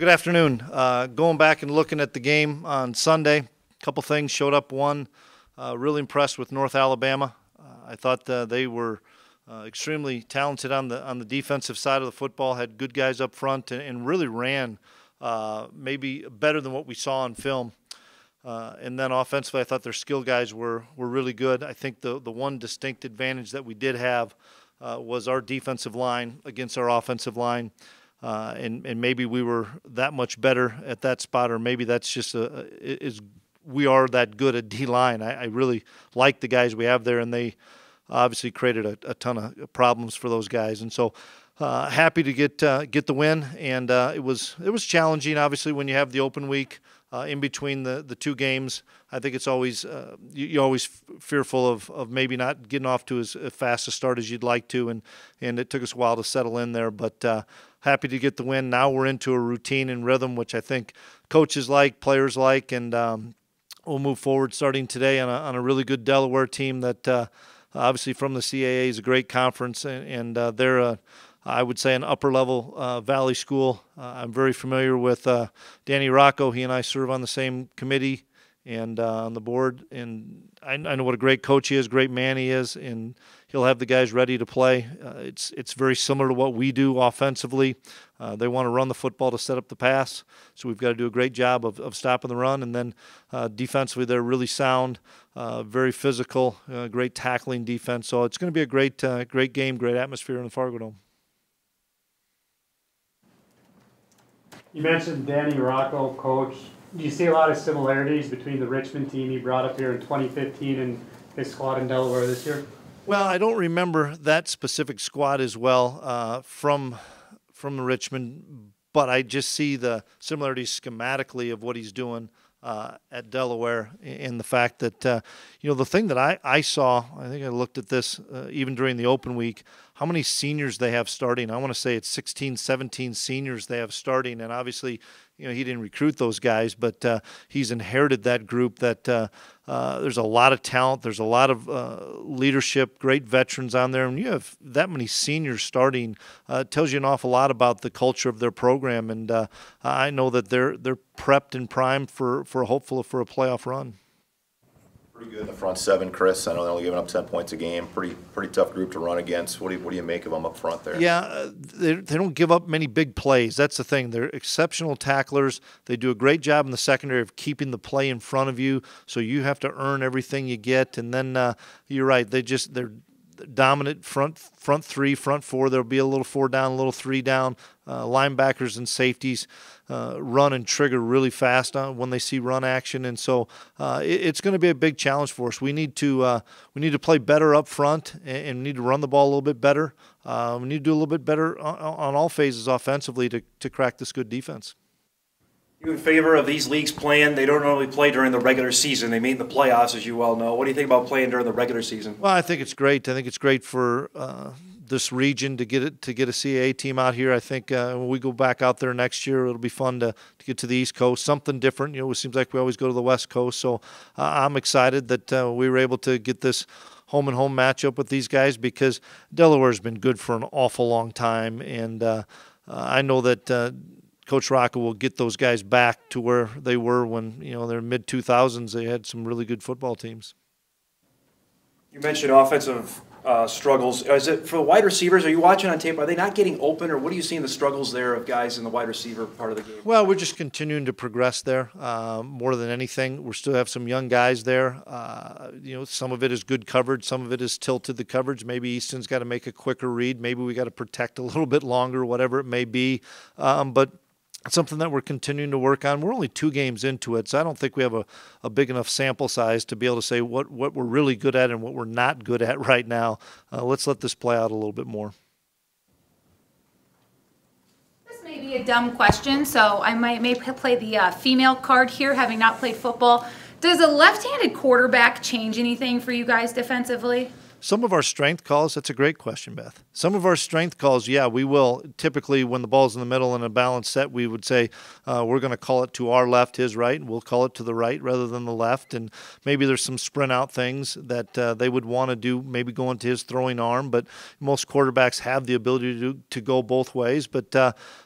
Good afternoon. Going back and looking at the game on Sunday, a couple things showed up. One, really impressed with North Alabama. I thought they were extremely talented on the defensive side of the football, had good guys up front, and really ran maybe better than what we saw on film. And then offensively, I thought their skill guys were really good. I think the one distinct advantage that we did have was our defensive line against our offensive line. And maybe we were that much better at that spot, or maybe that's just we are that good at D-line. I really like the guys we have there, and they obviously created a ton of problems for those guys. And so happy to get the win, and it was challenging, obviously, when you have the open week in between the two games. I think it's always you're always fearful of maybe not getting off to as fast a start as you'd like to, and it took us a while to settle in there, but happy to get the win. Now we're into a routine and rhythm, which I think coaches like, players like, and we'll move forward starting today on a really good Delaware team that obviously from the CAA is a great conference, and they're I would say an upper-level Valley school. I'm very familiar with Danny Rocco. He and I serve on the same committee and on the board, and I know what a great coach he is, great man he is, and he'll have the guys ready to play. It's very similar to what we do offensively. They want to run the football to set up the pass, so we've got to do a great job of stopping the run. And then defensively, they're really sound, very physical, great tackling defense. So it's going to be a great game, great atmosphere in the Fargo Dome. You mentioned Danny Rocco, coach. Do you see a lot of similarities between the Richmond team he brought up here in 2015 and his squad in Delaware this year? Well, I don't remember that specific squad as well from Richmond, but I just see the similarities schematically of what he's doing at Delaware, and the fact that the thing that I saw, I think I looked at this even during the open week, how many seniors they have starting. I want to say it's 16, 17 seniors they have starting, and obviously he didn't recruit those guys, but he's inherited that group that there's a lot of talent, there's a lot of leadership, great veterans on there, and you have that many seniors starting. It tells you an awful lot about the culture of their program, and I know that they're prepped and primed for hopefully for a playoff run. Pretty good in the front seven, Chris. I know they're only giving up 10 points a game. Pretty tough group to run against. What do you make of them up front there? Yeah, they don't give up many big plays. That's the thing. They're exceptional tacklers. They do a great job in the secondary of keeping the play in front of you, so you have to earn everything you get. And then you're right. They're dominant front three, front four. There'll be a little 4 down, a little 3 down. Linebackers and safeties run and trigger really fast when they see run action, and so it's going to be a big challenge for us. We need to play better up front, and we need to run the ball a little bit better. We need to do a little bit better on all phases offensively to crack this good defense. You in favor of these leagues playing? They don't normally play during the regular season. They meet in the playoffs, as you well know. What do you think about playing during the regular season? Well, I think it's great. I think it's great for this region to get a CAA team out here. I think when we go back out there next year, it'll be fun to get to the East Coast, something different. It seems like we always go to the West Coast. So I'm excited that we were able to get this home and home matchup with these guys, because Delaware's been good for an awful long time, and I know that Coach Rocco will get those guys back to where they were when they're mid-2000s. They had some really good football teams. You mentioned offensive struggles. Is it for the wide receivers? Are you watching on tape? Are they not getting open, or what are you seeing the struggles there of guys in the wide receiver part of the game? Well, we're just continuing to progress there more than anything. We still have some young guys there. Some of it is good coverage. Some of it is tilted the coverage. Maybe Easton's got to make a quicker read. Maybe we got to protect a little bit longer, whatever it may be. But it's something that we're continuing to work on. We're only 2 games into it, so I don't think we have a big enough sample size to be able to say what we're really good at and what we're not good at right now. Let's let this play out a little bit more. This may be a dumb question, so I may play the female card here, having not played football. Does a left-handed quarterback change anything for you guys defensively? Some of our strength calls, that's a great question, Beth. Some of our strength calls, yeah, we will. Typically, when the ball's in the middle in a balanced set, we would say we're going to call it to our left, his right, and we'll call it to the right rather than the left. And maybe there's some sprint out things that they would want to do, maybe go into his throwing arm. But most quarterbacks have the ability to go both ways. But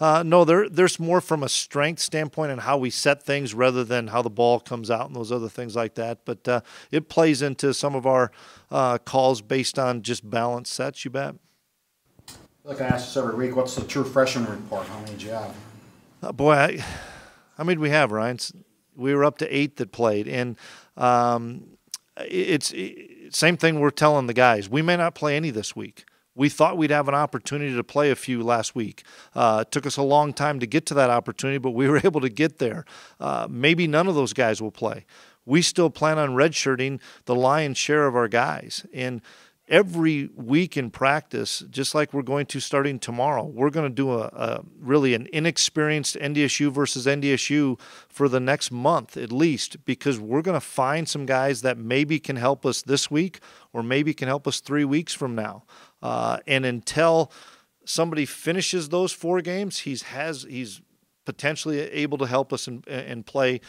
no, there's more from a strength standpoint and how we set things rather than how the ball comes out and those other things like that. But it plays into some of our calls based on just balanced sets, you bet. Like I ask this every week, what's the true freshman report? How many did you have? Boy, how many do we have, Ryan? We were up to 8 that played, and it's same thing we're telling the guys. We may not play any this week. We thought we'd have an opportunity to play a few last week. It took us a long time to get to that opportunity, but we were able to get there. Maybe none of those guys will play. We still plan on redshirting the lion's share of our guys. And every week in practice, just like we're going to starting tomorrow, we're going to do really an inexperienced NDSU versus NDSU for the next month at least, because we're going to find some guys that maybe can help us this week or maybe can help us 3 weeks from now. And until somebody finishes those 4 games, he's potentially able to help us and play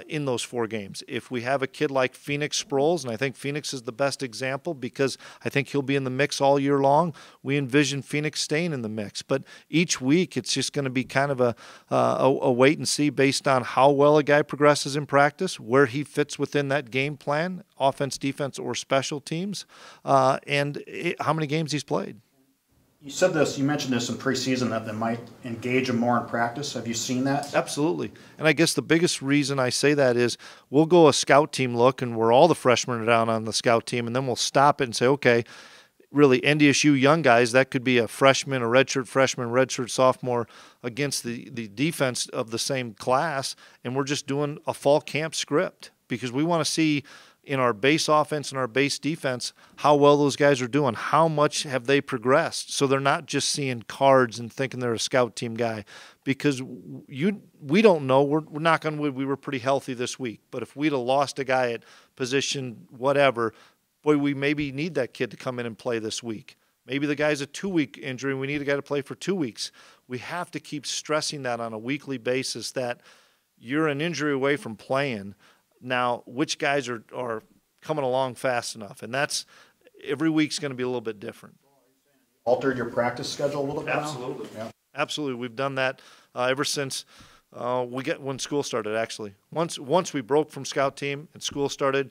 in those 4 games. If we have a kid like Phoenix Sproles, and I think Phoenix is the best example because I think he'll be in the mix all year long, we envision Phoenix staying in the mix. But each week it's just going to be kind of a wait and see based on how well a guy progresses in practice, where he fits within that game plan, offense, defense, or special teams, and how many games he's played. You mentioned this in preseason that they might engage him more in practice. Have you seen that? Absolutely. And I guess the biggest reason I say that is we'll go a scout team look and where all the freshmen are down on the scout team, and then we'll stop it and say, okay, really NDSU young guys, that could be a freshman, a redshirt freshman, redshirt sophomore against the defense of the same class, and we're just doing a fall camp script because we want to see in our base offense and our base defense how well those guys are doing, how much have they progressed, so they're not just seeing cards and thinking they're a scout team guy, because we don't know. We're knock on wood, we were pretty healthy this week, but if we'd have lost a guy at position whatever, boy, we maybe need that kid to come in and play this week. Maybe the guy's a 2-week injury and we need a guy to play for 2 weeks. We have to keep stressing that on a weekly basis that you're an injury away from playing. Now, which guys are coming along fast enough? And that's every week's going to be a little bit different. Altered your practice schedule a little bit Absolutely. now? Yeah. Absolutely. We've done that ever since when school started, actually. Once we broke from scout team and school started,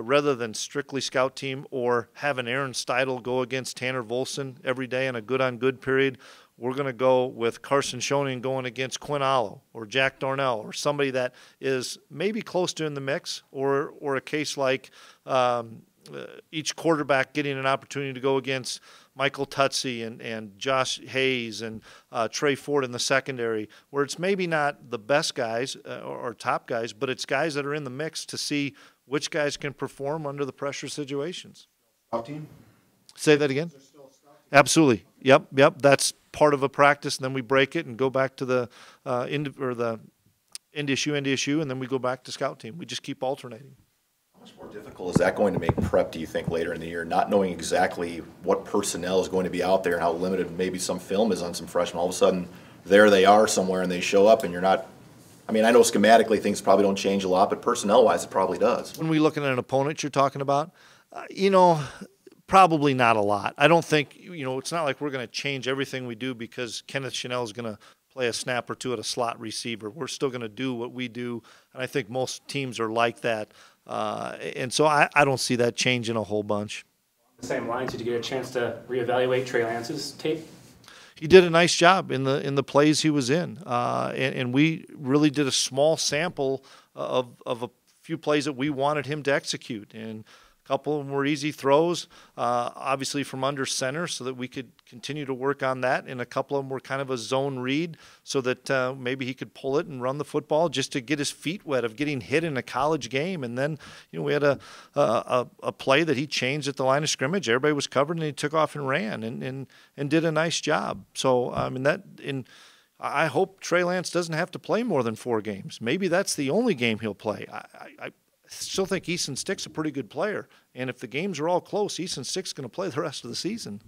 rather than strictly scout team or having Aaron Steidel go against Tanner Volson every day in a good-on-good period, we're going to go with Carson Schoening going against Quinn Allo or Jack Darnell or somebody that is maybe close to in the mix, or a case like each quarterback getting an opportunity to go against Michael Tutsi and Josh Hayes and Trey Ford in the secondary, where it's maybe not the best guys or top guys, but it's guys that are in the mix to see which guys can perform under the pressure situations. Scout team? Say that again? Absolutely. Yep. That's part of a practice, and then we break it and go back to the NDSU, and then we go back to scout team. We just keep alternating. How much more difficult is that going to make prep, do you think, later in the year, not knowing exactly what personnel is going to be out there and how limited maybe some film is on some freshmen? All of a sudden, there they are somewhere, and they show up, and you're not – I mean, I know schematically things probably don't change a lot, but personnel-wise it probably does. When we look at an opponent you're talking about, probably not a lot. I don't think, it's not like we're going to change everything we do because Kenneth Chanel is going to play a snap or two at a slot receiver. We're still going to do what we do, and I think most teams are like that. And so I don't see that changing a whole bunch. The same lines, did you get a chance to reevaluate Trey Lance's tape? He did a nice job in the plays he was in, and we really did a small sample of a few plays that we wanted him to execute, and a couple of them were easy throws, obviously from under center, so that we could continue to work on that, and a couple of them were kind of a zone read, so that maybe he could pull it and run the football just to get his feet wet of getting hit in a college game. And then we had a play that he changed at the line of scrimmage. Everybody was covered, and he took off and ran and did a nice job. So I hope Trey Lance doesn't have to play more than 4 games. Maybe that's the only game he'll play. still think Easton Stick's a pretty good player. And if the games are all close, Easton Stick's going to play the rest of the season.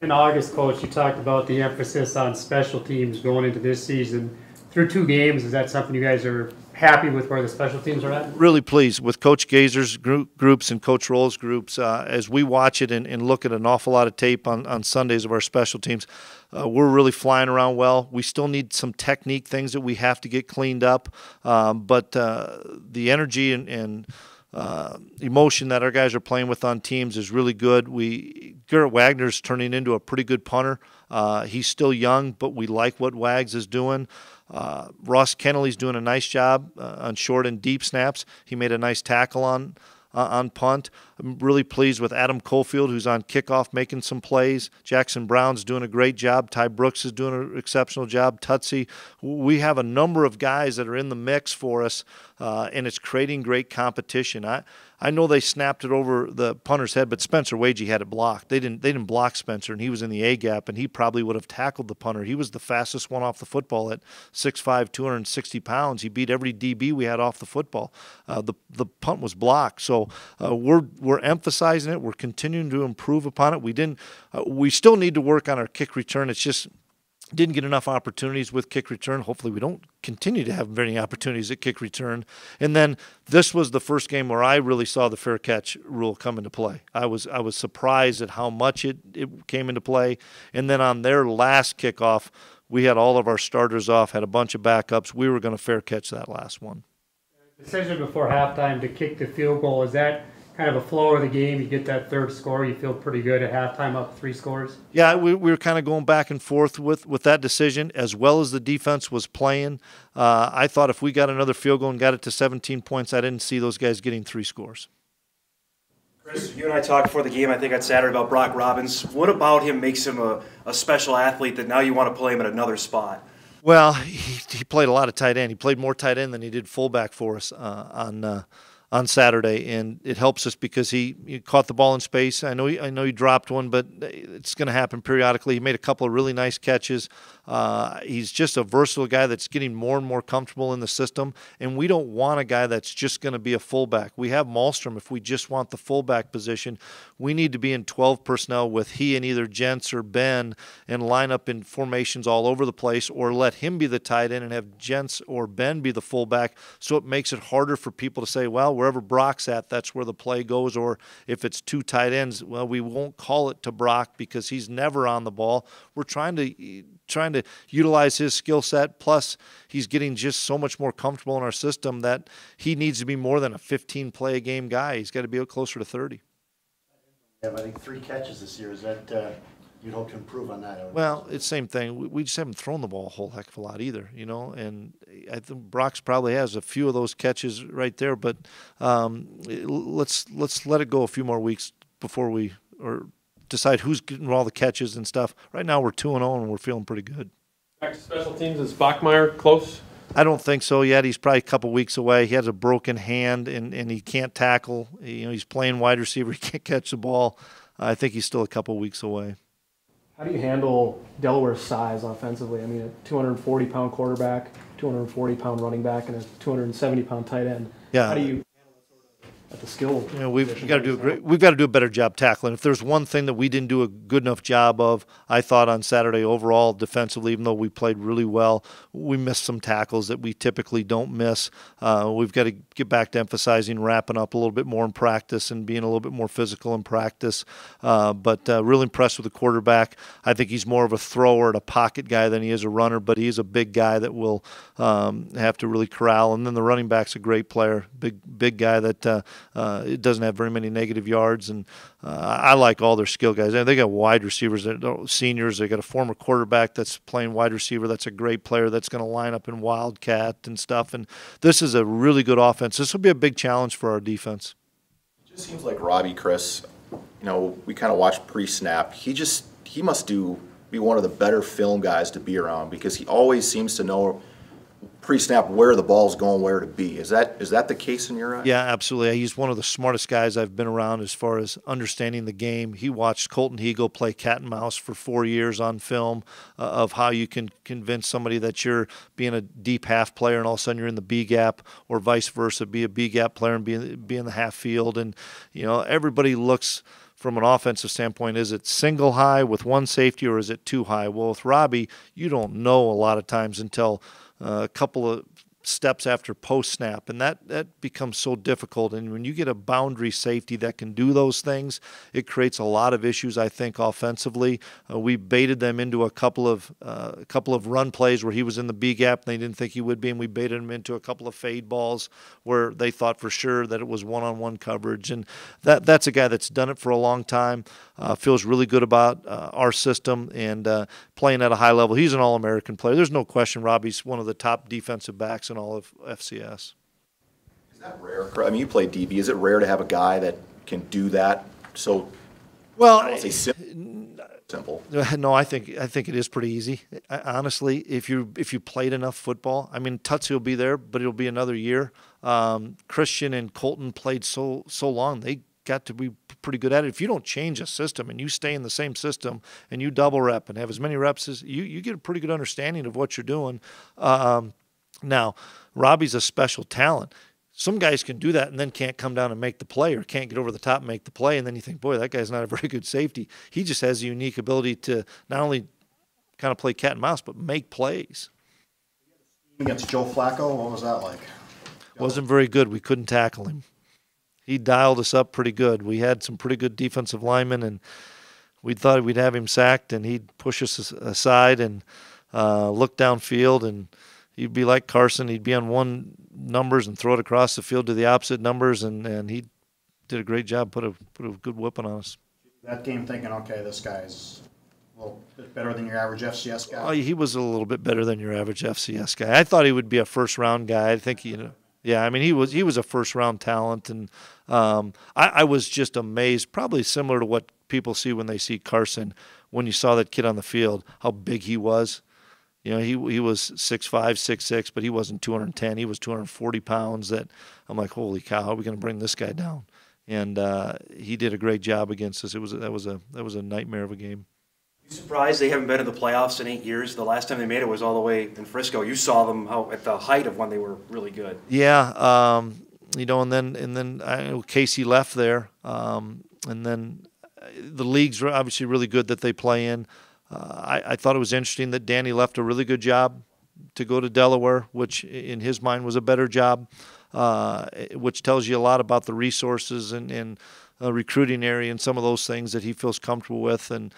In August, Coach, you talked about the emphasis on special teams going into this season. Through 2 games, is that something you guys are happy with where the special teams are at? Really pleased with Coach Gazer's groups and Coach Roll's groups. As we watch it and look at an awful lot of tape on Sundays of our special teams, we're really flying around well. We still need some technique things that we have to get cleaned up, but the energy and emotion that our guys are playing with on teams is really good. Garrett Wagner's turning into a pretty good punter. He's still young, but we like what Wags is doing. Ross Kennelly's doing a nice job on short and deep snaps. He made a nice tackle on punt. I'm really pleased with Adam Cofield, who's on kickoff making some plays. Jackson Brown's doing a great job. Ty Brooks is doing an exceptional job. Tutsy. We have a number of guys that are in the mix for us, and it's creating great competition. I know they snapped it over the punter's head, but Spencer Wagey had it blocked. They didn't block Spencer, and he was in the A gap, and he probably would have tackled the punter. He was the fastest one off the football at 6'5", 260 pounds. He beat every DB we had off the football. The punt was blocked, so we're emphasizing it. We're continuing to improve upon it. We still need to work on our kick return. It's just didn't get enough opportunities with kick return. Hopefully we don't continue to have very opportunities at kick return. And then this was the first game where I really saw the fair catch rule come into play. I was surprised at how much it came into play. And then on their last kickoff, we had all of our starters off, had a bunch of backups. We were going to fair catch that last one. Decision before halftime to kick the field goal, is that kind of a flow of the game? You get that third score, you feel pretty good at halftime, up 3 scores? Yeah, we were kind of going back and forth with that decision, as well as the defense was playing. I thought if we got another field goal and got it to 17 points, I didn't see those guys getting 3 scores. Chris, you and I talked before the game, I think on Saturday, about Brock Robbins. What about him makes him a special athlete that now you want to play him at another spot? Well, he played a lot of tight end. He played more tight end than he did fullback for us on Saturday, and it helps us because he caught the ball in space. I know he dropped one, but it's going to happen periodically. He made a couple of really nice catches. He's just a versatile guy that's getting more and more comfortable in the system, and we don't want a guy that's just going to be a fullback. We have Malmstrom. If we just want the fullback position, we need to be in 12 personnel with he and either Jentz or Ben and line up in formations all over the place, or let him be the tight end and have Jentz or Ben be the fullback, so it makes it harder for people to say, well, wherever Brock's at, that's where the play goes. Or if it's 2 tight ends, well, we won't call it to Brock because he's never on the ball. We're trying to utilize his skill set, plus he's getting just so much more comfortable in our system that he needs to be more than a 15-play-a-game guy. He's got to be closer to 30. I think 3 catches this year. Is that you'd hope to improve on that? Well, it's the same thing. We just haven't thrown the ball a whole heck of a lot either, and I think Brock's probably has a few of those catches right there, but let's let it go a few more weeks before we decide who's getting all the catches and stuff. Right now we're 2-0 and we're feeling pretty good. Back to special teams, is Bachmeyer close? I don't think so yet. He's probably a couple weeks away. He has a broken hand and he can't tackle. He's playing wide receiver. He can't catch the ball. I think he's still a couple weeks away. How do you handle Delaware's size offensively? I mean, a 240-pound quarterback, 240-pound running back, and a 270-pound tight end. Yeah. How do you at the skill? We've got to do a better job tackling. If there's one thing that we didn't do a good enough job of, I thought on Saturday overall defensively, even though we played really well, we missed some tackles that we typically don't miss. We've got to get back to emphasizing wrapping up a little bit more in practice and being a little bit more physical in practice. But really impressed with the quarterback. I think he's more of a thrower and a pocket guy than he is a runner, but he's a big guy that will have to really corral. And then the running back's a great player, big guy that it doesn't have very many negative yards, and I like all their skill guys. They got wide receivers, seniors. They got a former quarterback that's playing wide receiver. That's a great player that's going to line up in Wildcat and stuff. And this is a really good offense. This will be a big challenge for our defense. It just seems like Robbie, Chris, we kind of watch pre-snap. He must be one of the better film guys to be around because he always seems to know pre-snap where the ball's going, where to be. Is that the case in your eyes? Yeah, absolutely. He's one of the smartest guys I've been around as far as understanding the game. He watched Colton Hegel play cat and mouse for 4 years on film of how you can convince somebody that you're being a deep half player and all of a sudden you're in the B gap, or vice versa, be a B gap player and be in the half field. And, you know, everybody looks from an offensive standpoint, is it single high with one safety or is it two high? Well, with Robbie, you don't know a lot of times until a couple of steps after post snap, and that becomes so difficult. And when you get a boundary safety that can do those things, it creates a lot of issues, I think, offensively. We baited them into a couple of run plays where he was in the B gap and they didn't think he would be, and we baited him into a couple of fade balls where they thought for sure that it was one-on-one coverage. And that's a guy that's done it for a long time, feels really good about our system and playing at a high level. He's an All-American player. There's no question Robbie's one of the top defensive backs in all of FCS. Is that rare? I mean, you play DB. Is it rare to have a guy that can do that? So, well, I won't say simple. No, I think it is pretty easy. Honestly, if you played enough football, I mean, Tutsi will be there, but it'll be another year. Christian and Colton played so long; they got to be pretty good at it. If you don't change a system and you stay in the same system and you double rep and have as many reps as you get a pretty good understanding of what you're doing. Now, Robbie's a special talent. Some guys can do that and then can't come down and make the play, or can't get over the top and make the play, and then you think, boy, that guy's not a very good safety. He just has a unique ability to not only kind of play cat and mouse, but make plays. Against Joe Flacco, what was that like? Wasn't very good. We couldn't tackle him. He dialed us up pretty good. We had some pretty good defensive linemen, and we thought we'd have him sacked, and he'd push us aside and look downfield, and he'd be like Carson. He'd be on one numbers and throw it across the field to the opposite numbers, and he did a great job, put a good whipping on us. That game thinking, okay, this guy's a little bit better than your average FCS guy? Oh, he was a little bit better than your average FCS guy. I thought he would be a first-round guy. I think, yeah, I mean, he was a first-round talent, and I was just amazed, probably similar to what people see when they see Carson, when you saw that kid on the field, how big he was. You know, he was 6'5", 6'6", but he wasn't 210. He was 240 pounds. That I'm like, holy cow, how are we going to bring this guy down? And he did a great job against us. That was a nightmare of a game. You surprised they haven't been to the playoffs in 8 years? The last time they made it was all the way in Frisco. You saw them at the height of when they were really good. Yeah, and then I know Casey left there, and then the league's obviously really good that they play in. I thought it was interesting that Danny left a really good job to go to Delaware, which in his mind was a better job, which tells you a lot about the resources and recruiting area and some of those things that he feels comfortable with. And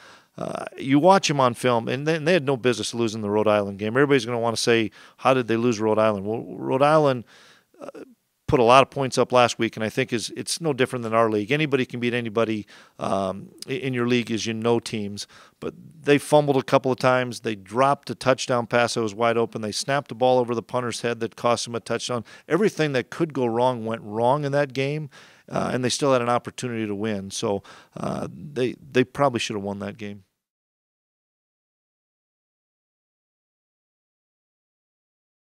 you watch him on film, and they had no business losing the Rhode Island game. Everybody's going to want to say, how did they lose Rhode Island? Well, Rhode Island put a lot of points up last week, and I think it's no different than our league. Anybody can beat anybody in your league as teams. But they fumbled a couple of times. They dropped a touchdown pass that was wide open. They snapped the ball over the punter's head that cost them a touchdown. Everything that could go wrong went wrong in that game, and they still had an opportunity to win. So they probably should have won that game.